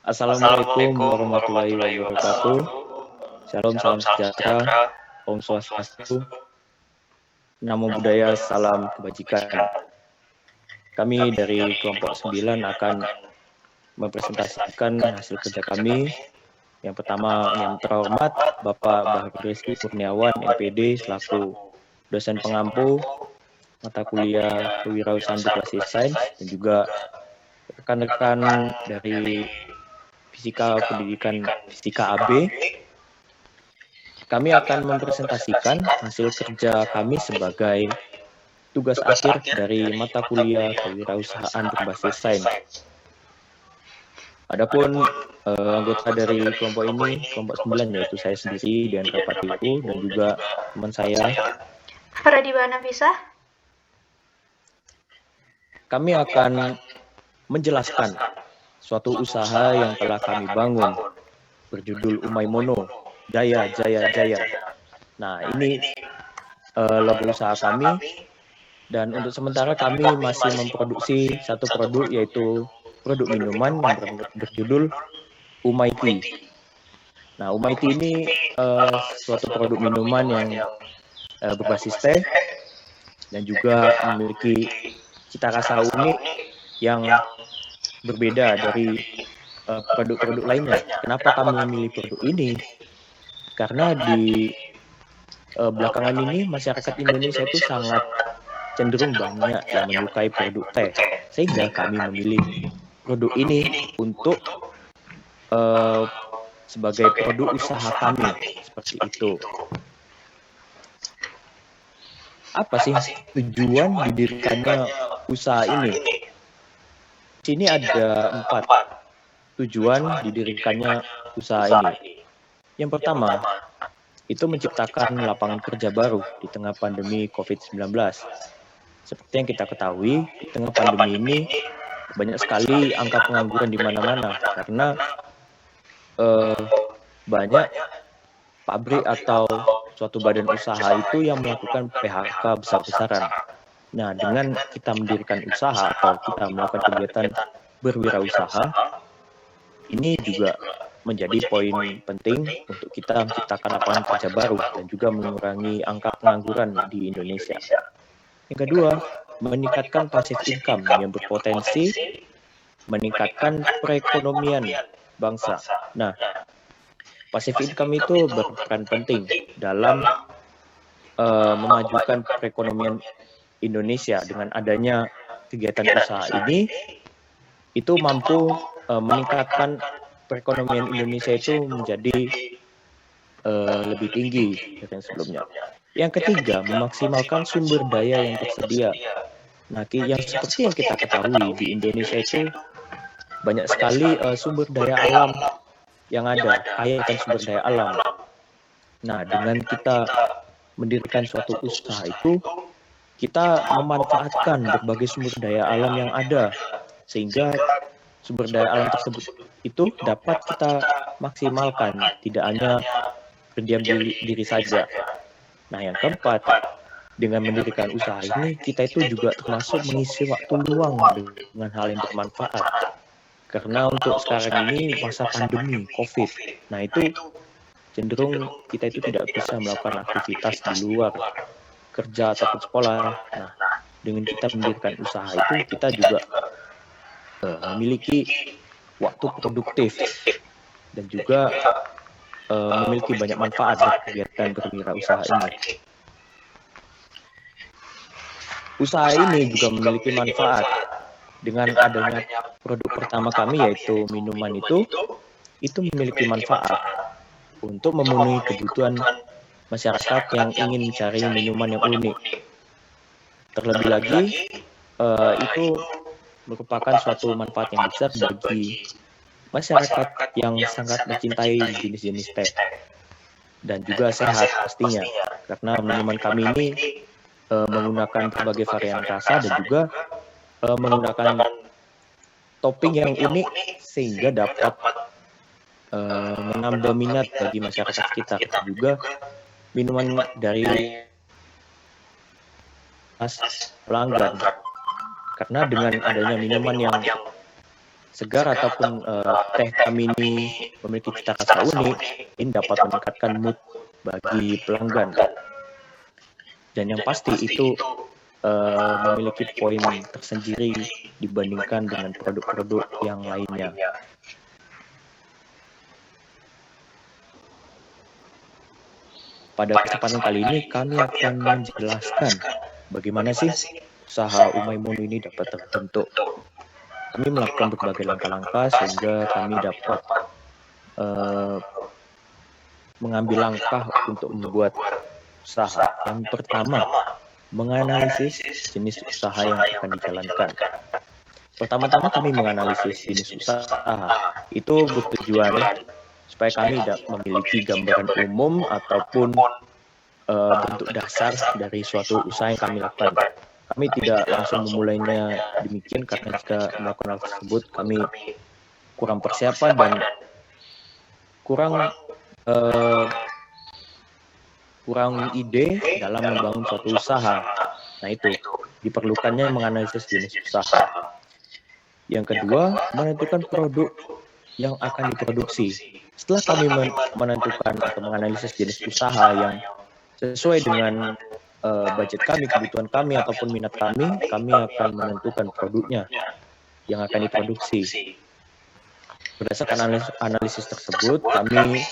Assalamualaikum warahmatullahi wabarakatuh. Shalom, salam sejahtera, Om Swastiastu, Namo Buddhaya, salam kebajikan. Kami dari kelompok 9 akan mempresentasikan hasil kerja kami. Yang pertama, yang terhormat Bapak Baharudin Rizky Kurniawan, MPD, selaku dosen pengampu mata kuliah Kewirausahaan Berbasis Sains, dan juga rekan-rekan dari Fisika Pendidikan Fisika AB. Kami akan mempresentasikan hasil kerja kami sebagai tugas akhir dari mata kuliah Kewirausahaan Berbasis Sains. Adapun anggota dari kelompok ini, kelompok 9, yaitu saya sendiri, dan Pak Tiku, dan juga teman saya, Pradibana Nafisah. Kami akan menjelaskan suatu usaha yang telah kami bangun berjudul Umaimono, Jaya Jaya Jaya. Nah, ini logo usaha kami, dan untuk sementara kami masih memproduksi satu produk, yaitu produk minuman yang berjudul Umaiti. Nah, Umaiti ini suatu produk minuman yang berbasis teh dan juga memiliki cita rasa unik yang berbeda dari produk-produk lainnya. Kenapa kami memilih produk ini? Karena di belakangan ini masyarakat Indonesia itu sangat cenderung banyak yang menyukai produk teh, sehingga kami memilih produk ini untuk sebagai produk usaha kami, seperti itu. Apa sih tujuan didirikannya usaha ini? Di sini ada 4 tujuan didirikannya usaha ini. Yang pertama, itu menciptakan lapangan kerja baru di tengah pandemi COVID-19. Seperti yang kita ketahui, di tengah pandemi ini banyak sekali angka pengangguran di mana-mana, karena banyak pabrik atau suatu badan usaha itu yang melakukan PHK besar-besaran. Nah, dengan kita mendirikan usaha atau kita melakukan kegiatan berwirausaha, ini juga menjadi poin penting untuk kita menciptakan lapangan kerja baru dan juga mengurangi angka pengangguran di Indonesia. Yang kedua, meningkatkan passive income yang berpotensi meningkatkan perekonomian bangsa. Nah, passive income itu berperan penting dalam memajukan perekonomian Indonesia. Dengan adanya kegiatan usaha ini, itu mampu meningkatkan perekonomian Indonesia itu menjadi lebih tinggi dari yang sebelumnya. Yang ketiga, memaksimalkan sumber daya yang tersedia. Nah, yang seperti yang kita ketahui di Indonesia itu banyak sekali sumber daya alam yang ada, kaya akan sumber daya alam. Nah, dengan kita mendirikan suatu usaha itu, kita memanfaatkan berbagai sumber daya alam yang ada, sehingga sumber daya alam tersebut itu dapat kita maksimalkan, tidak hanya berdiam diri saja. Nah, yang keempat, dengan mendirikan usaha ini, kita itu juga termasuk mengisi waktu luang dengan hal yang bermanfaat. Karena untuk sekarang ini masa pandemi COVID, nah itu cenderung kita itu tidak bisa melakukan aktivitas di luar kerja ataupun sekolah. Nah, dengan kita mendirikan usaha itu, kita juga memiliki waktu produktif dan juga memiliki banyak manfaat dari kegiatan berwirausaha ini. Usaha ini juga memiliki manfaat. Dengan adanya produk pertama kami, yaitu minuman itu memiliki manfaat untuk memenuhi kebutuhan masyarakat yang ingin mencari minuman yang unik. Terlebih lagi, itu merupakan suatu manfaat yang besar bagi masyarakat yang sangat mencintai jenis-jenis teh dan juga sehat pastinya, karena minuman kami ini menggunakan berbagai varian rasa dan juga menggunakan topping yang unik, sehingga dapat menambah minat bagi masyarakat sekitar. Juga minuman dari pelanggan, karena dengan adanya minuman yang segar ataupun teh kami ini memiliki cita rasa unik, ini dapat meningkatkan mood bagi pelanggan. Dan yang pasti itu memiliki poin tersendiri dibandingkan dengan produk-produk yang lainnya. Pada kesempatan kali ini kami akan menjelaskan bagaimana sih usaha Umaimun ini dapat terbentuk. Kami melakukan berbagai langkah-langkah sehingga kami dapat mengambil langkah untuk membuat usaha. Yang pertama, menganalisis jenis usaha yang akan dijalankan. Pertama-tama kami menganalisis jenis usaha. Itu bertujuan supaya kami memiliki gambaran umum ataupun bentuk dasar dari suatu usaha yang kami lakukan. Kami tidak langsung memulainya demikian karena jika melakukan hal tersebut kami kurang persiapan dan kurang ide dalam membangun suatu usaha. Nah itu, diperlukannya menganalisis jenis usaha. Yang kedua, menentukan produk yang akan diproduksi. Setelah kami menentukan atau menganalisis jenis usaha yang sesuai dengan budget kami, kebutuhan kami, ataupun minat kami akan menentukan produknya yang akan diproduksi. Berdasarkan analisis tersebut, kami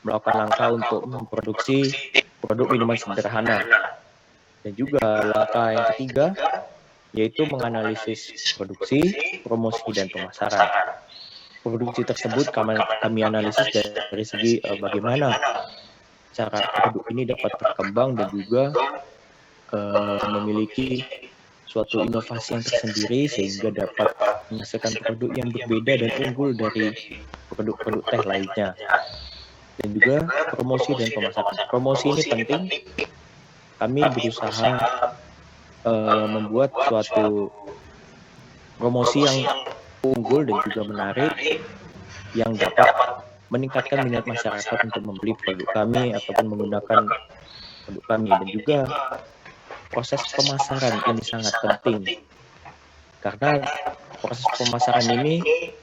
melakukan langkah untuk memproduksi produk minuman sederhana. Dan juga langkah yang ketiga, yaitu menganalisis produksi, promosi, dan pemasaran. Produksi tersebut kami analisis dari segi bagaimana cara produk ini dapat berkembang dan juga memiliki suatu inovasi yang tersendiri sehingga dapat menghasilkan produk yang berbeda dan unggul dari produk-produk teh lainnya. Dan juga promosi dan pemasaran. Promosi ini penting. Kami berusaha membuat suatu promosi yang unggul dan juga menarik yang dapat meningkatkan minat masyarakat untuk membeli produk kami ataupun menggunakan produk kami. Dan juga proses pemasaran ini sangat penting karena proses pemasaran ini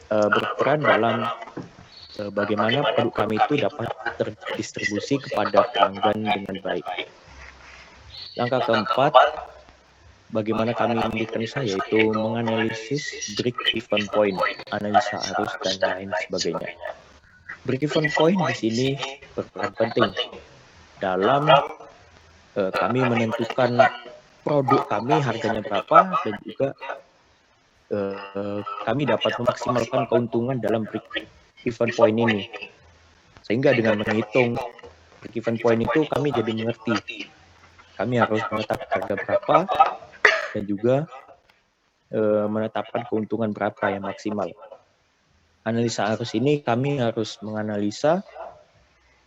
berperan dalam bagaimana produk kami itu dapat terdistribusi kepada pelanggan dengan baik. Langkah keempat, bagaimana kami memberikan usaha, yaitu menganalisis break-even point, analisa arus, dan lain sebagainya. Break-even point di sini berperan penting dalam kami menentukan produk kami harganya berapa dan juga kami dapat memaksimalkan keuntungan dalam break-even point ini. Sehingga dengan menghitung break-even point itu kami jadi mengerti kami harus menetapkan harga berapa dan juga menetapkan keuntungan berapa yang maksimal. Analisa arus ini kami harus menganalisa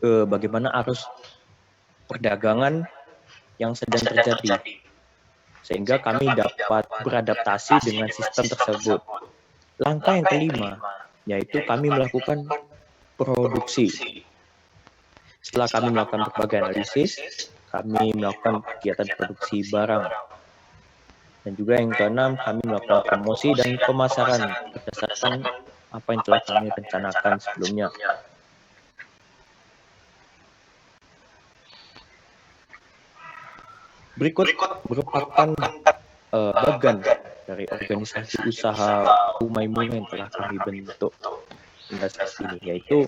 bagaimana arus perdagangan yang sedang terjadi, sehingga kami dapat beradaptasi dengan sistem tersebut. Langkah yang kelima, yaitu kami melakukan produksi. Setelah kami melakukan berbagai analisis, kami melakukan kegiatan produksi barang. Dan juga yang keenam, kami melakukan promosi dan pemasaran berdasarkan apa yang telah kami rencanakan sebelumnya. Berikut merupakan bagian dari organisasi usaha Umaimun yang telah kami bentuk hingga saat ini, yaitu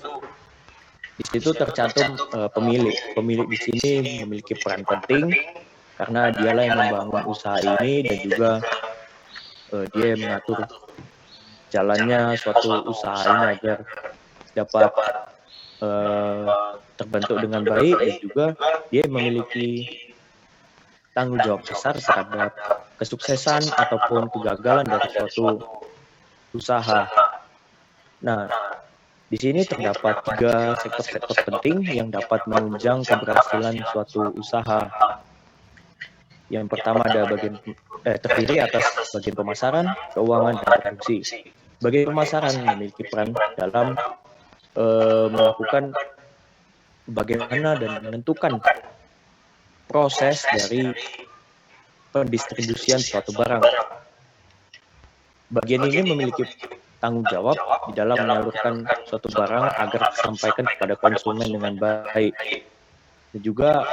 di situ tercantum pemilik. Pemilik di sini memiliki peran penting karena dialah yang membangun usaha ini dan juga dia mengatur jalannya suatu usaha ini agar dapat terbentuk dengan baik, dan juga dia memiliki tanggung jawab besar terhadap kesuksesan ataupun kegagalan dari suatu usaha. Nah, di sini terdapat 3 sektor-sektor penting yang dapat menunjang keberhasilan suatu usaha. Yang pertama ada terdiri atas bagian pemasaran, keuangan, dan produksi. Bagian pemasaran memiliki peran dalam melakukan bagaimana dan menentukan proses dari pendistribusian suatu barang. Bagian ini memiliki tanggung jawab di dalam menyalurkan suatu barang agar disampaikan kepada konsumen dengan baik. Dan juga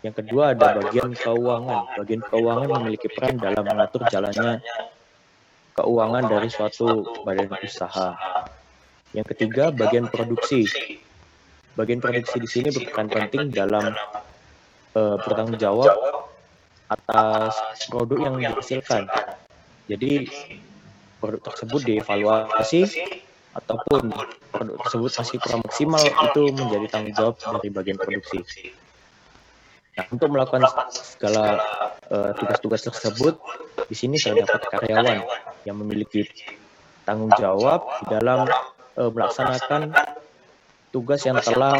yang kedua ada bagian keuangan. Bagian keuangan memiliki peran dalam mengatur jalannya keuangan dari suatu badan usaha. Yang ketiga, bagian produksi. Bagian produksi di sini berperan penting dalam bertanggung jawab atas produk yang dihasilkan. Jadi produk tersebut dievaluasi ataupun produk tersebut masih kurang maksimal, itu menjadi tanggung jawab dari bagian produksi. Nah, untuk melakukan segala tugas-tugas tersebut, di sini terdapat karyawan yang memiliki tanggung jawab di dalam melaksanakan tugas yang telah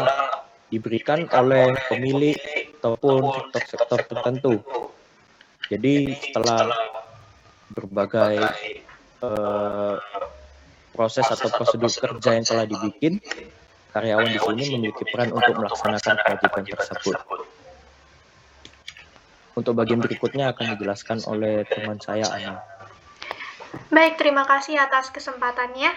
diberikan oleh pemilik ataupun sektor-sektor tertentu. Jadi setelah berbagai proses atau prosedur kerja yang telah dibikin, karyawan di sini memiliki peran untuk melaksanakan kewajiban tersebut. Untuk bagian berikutnya akan dijelaskan oleh teman saya, Ana. Baik, terima kasih atas kesempatannya.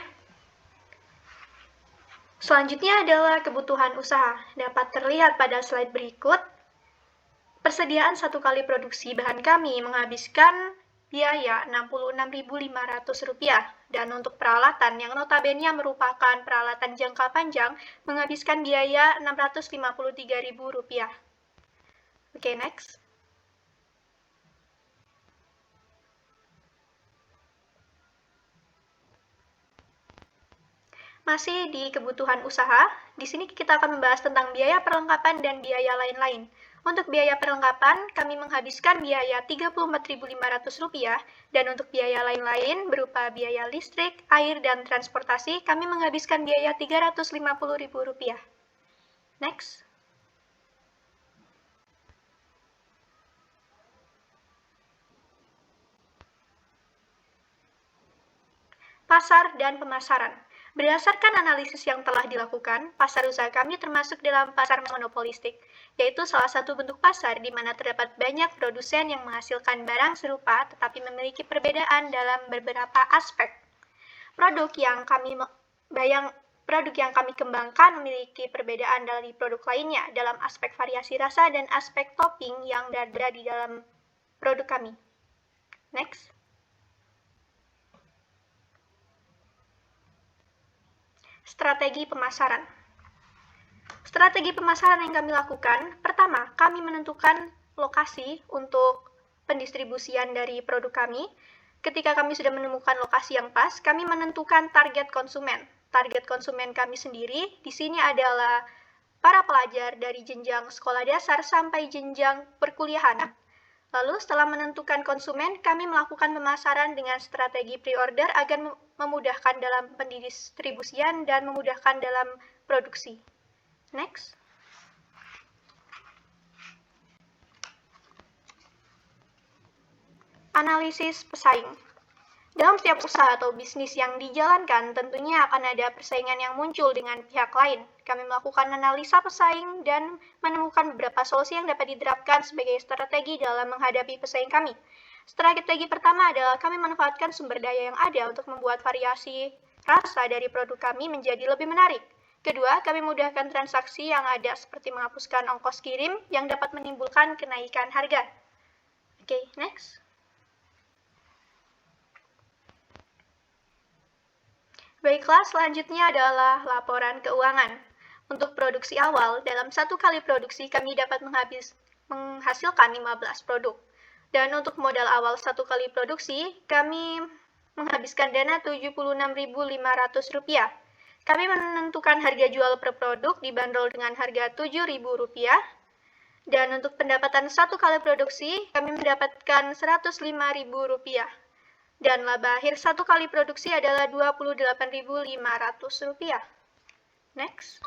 Selanjutnya adalah kebutuhan usaha. Dapat terlihat pada slide berikut. Persediaan satu kali produksi bahan kami menghabiskan biaya Rp66.500 dan untuk peralatan yang notabene merupakan peralatan jangka panjang menghabiskan biaya Rp653.000. Oke, next. Masih di kebutuhan usaha, di sini kita akan membahas tentang biaya perlengkapan dan biaya lain-lain. Untuk biaya perlengkapan, kami menghabiskan biaya Rp34.500 dan untuk biaya lain-lain berupa biaya listrik, air, dan transportasi, kami menghabiskan biaya Rp350.000. Next. Pasar dan pemasaran. Berdasarkan analisis yang telah dilakukan, pasar usaha kami termasuk dalam pasar monopolistik, yaitu salah satu bentuk pasar di mana terdapat banyak produsen yang menghasilkan barang serupa tetapi memiliki perbedaan dalam beberapa aspek. Produk yang kami kembangkan memiliki perbedaan dari produk lainnya dalam aspek variasi rasa dan aspek topping yang ada di dalam produk kami. Next. Strategi pemasaran. Strategi pemasaran yang kami lakukan, pertama, kami menentukan lokasi untuk pendistribusian dari produk kami. Ketika kami sudah menemukan lokasi yang pas, kami menentukan target konsumen. Target konsumen kami sendiri di sini adalah para pelajar dari jenjang sekolah dasar sampai jenjang perkuliahan. Lalu setelah menentukan konsumen, kami melakukan pemasaran dengan strategi pre-order agar memudahkan dalam pendistribusian dan memudahkan dalam produksi. Next. Analisis pesaing. Dalam setiap usaha atau bisnis yang dijalankan, tentunya akan ada persaingan yang muncul dengan pihak lain. Kami melakukan analisa pesaing dan menemukan beberapa solusi yang dapat diterapkan sebagai strategi dalam menghadapi pesaing kami. Strategi pertama adalah kami memanfaatkan sumber daya yang ada untuk membuat variasi rasa dari produk kami menjadi lebih menarik. Kedua, kami mudahkan transaksi yang ada seperti menghapuskan ongkos kirim yang dapat menimbulkan kenaikan harga. Oke, next. Baiklah, selanjutnya adalah laporan keuangan. Untuk produksi awal, dalam satu kali produksi kami dapat menghasilkan 15 produk. Dan untuk modal awal satu kali produksi, kami menghabiskan dana Rp76.500. Kami menentukan harga jual per produk dibanderol dengan harga Rp7.000. Dan untuk pendapatan satu kali produksi, kami mendapatkan Rp105.000. Dan laba akhir satu kali produksi adalah Rp28.500. Next.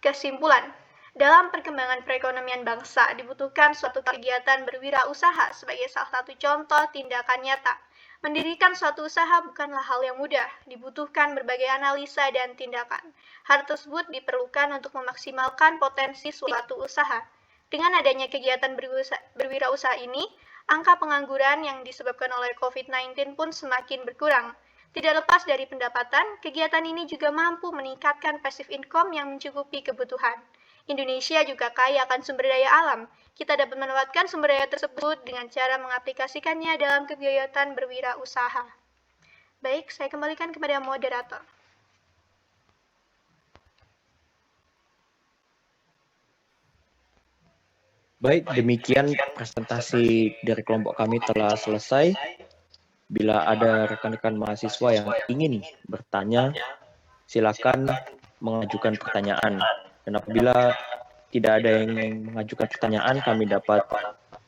Kesimpulan, dalam perkembangan perekonomian bangsa dibutuhkan suatu kegiatan berwirausaha sebagai salah satu contoh tindakan nyata. Mendirikan suatu usaha bukanlah hal yang mudah, dibutuhkan berbagai analisa dan tindakan. Hal tersebut diperlukan untuk memaksimalkan potensi suatu usaha. Dengan adanya kegiatan berwirausaha ini, Angka pengangguran yang disebabkan oleh COVID-19 pun semakin berkurang. Tidak lepas dari pendapatan, kegiatan ini juga mampu meningkatkan passive income yang mencukupi kebutuhan. Indonesia juga kaya akan sumber daya alam. Kita dapat memanfaatkan sumber daya tersebut dengan cara mengaplikasikannya dalam kegiatan berwirausaha. Baik, saya kembalikan kepada moderator. Baik, demikian presentasi dari kelompok kami telah selesai. Bila ada rekan-rekan mahasiswa yang ingin bertanya, silakan mengajukan pertanyaan. Dan apabila tidak ada yang mengajukan pertanyaan, kami dapat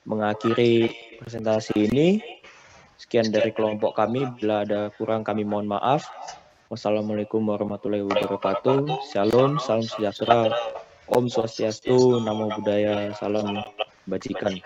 mengakhiri presentasi ini. Sekian dari kelompok kami. Bila ada kurang, kami mohon maaf. Wassalamualaikum warahmatullahi wabarakatuh. Shalom, salam sejahtera. Om Swastiastu, Namo Buddhaya, salam kebajikan.